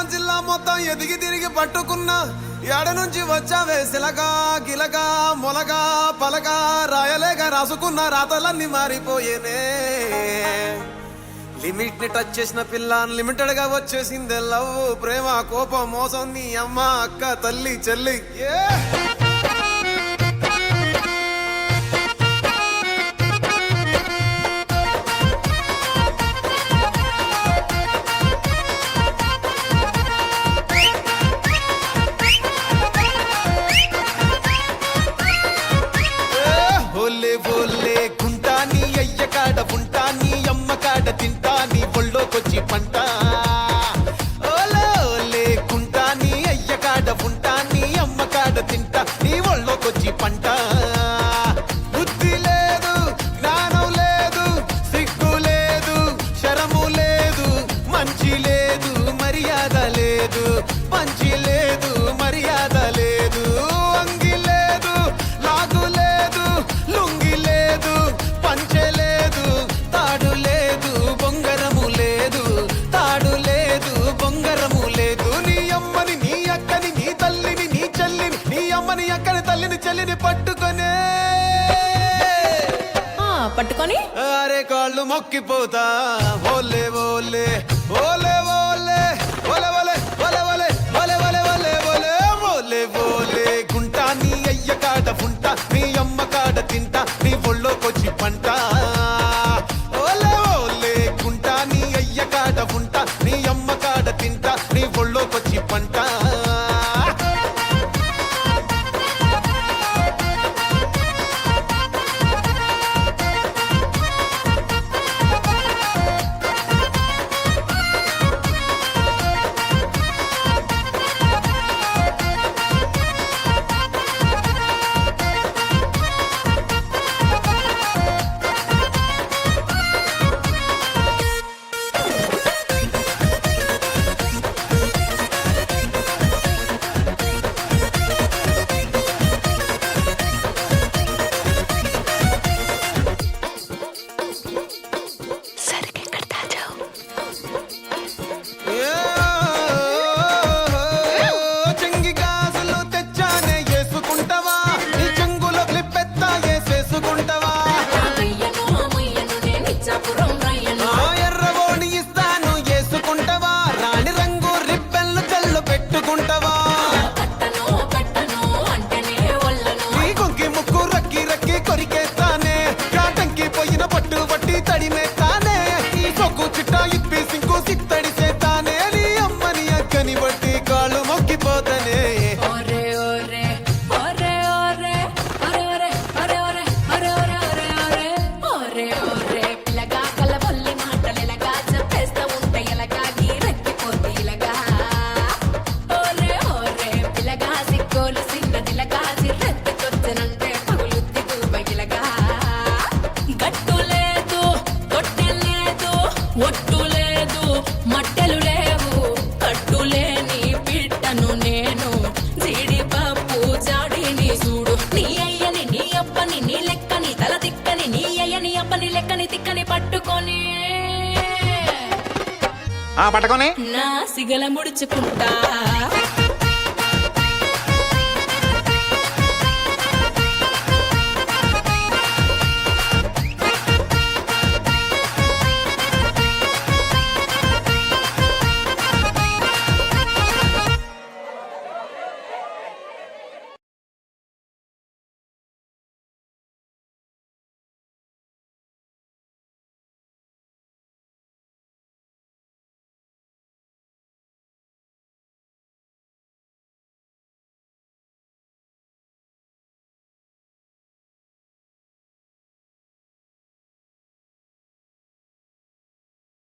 అన్నవరం జిల్లా మొత్తం ఎదిగి తిరిగి పట్టుకున్నా ఏడ నుంచి వచ్చావే సిలగా గిలగా మొలగా పలగా రాయలేగా రాసుకున్న రాతలన్నీ మారిపోయేనే లిమిట్ ని టచ్ చేసిన పిల్ల అన్లిమిటెడ్ గా వచ్చేసిందే లవ్ ప్రేమ కోపం మోసం నీ అమ్మ అక్క తల్లి చెల్లి ఓలే ఓలే గుంటా నీ అయ్య కాడ ఉంటా నీ అమ్మ కాడ తింటా నీ ఒళ్ళోకొచ్చి పంట ఓలే ఓలే గుంటా నీ అయ్య కాడ ఉంటా నీ అమ్మ కాడ తింటా నీ ఒళ్ళోకొచ్చి పంట బుద్ధి లేదు జ్ఞానం లేదు సిగ్గు లేదు శరము లేదు మంచి లేదు మర్యాద లేదు మంచి లేదు మర్యాద లేదు అంగి లేదు లాగు లేదు లుంగి లేదు పంచె లేదు తాడు లేదు బొంగరము లేదు తాడు లేదు బొంగరము లేదు నీ అమ్మని నీ అక్కని నీ తల్లిని నీ చెల్లిని నీ అమ్మని అక్కని తల్లిని చెల్లిని పట్టుకొనే పట్టుకొని అరే కాళ్ళు మొక్కిపోతా ఓలే ఓలే ఓలే ఓలే ఓలే ఓలే ఓలే ఓలే ఓలే ఓలే ఓలే ఓలే ఓలే గుంటా నీ అయ్య కాడ ఉంటా నీ అమ్మ కాడ తింటా నీ ఒళ్ళోకొచ్చి పంట ఓలే ఓలే గుంటా నీ అయ్య కాడ ఉంటా నీ అమ్మ కాడ తింటా నీ ఒళ్ళోకొచ్చి పంట చెంగి గాజులు తెచ్చానే వేసుకుంటావా నీ చెంగులో క్లిప్పెత్తా వేసేసుకుంటావా ఎర్రబోని ఇస్తాను వేసుకుంటావా రాణి రంగు రిబ్బెన్లు చెల్లు పెట్టుకుంటావా నీ కొంకి ముక్కు రక్కి రక్కి కొరికేస్తానే కాటంకి పోయిన పట్టు పట్టి తడిమేస్తానే ఈ సొక్కు చిట్టా ఇప్పి సింకు సిత్తడి చేస్తానే నీ అమ్మని అక్కని బట్టి కాళ్ళు మొక్కిపోతానే ఒట్టు లేదు మట్టెలు లేవు కట్టులేని పిట్టను నేను జీడిపప్పు జాడిని చూడు నీ అయ్యని నీ అప్పని నీ లెక్కని తల తిక్కని నీ అయ్యని అప్పని లెక్కని తిక్కని పట్టుకొని పట్టుకొని నా సిగల ముడుచుకుంటా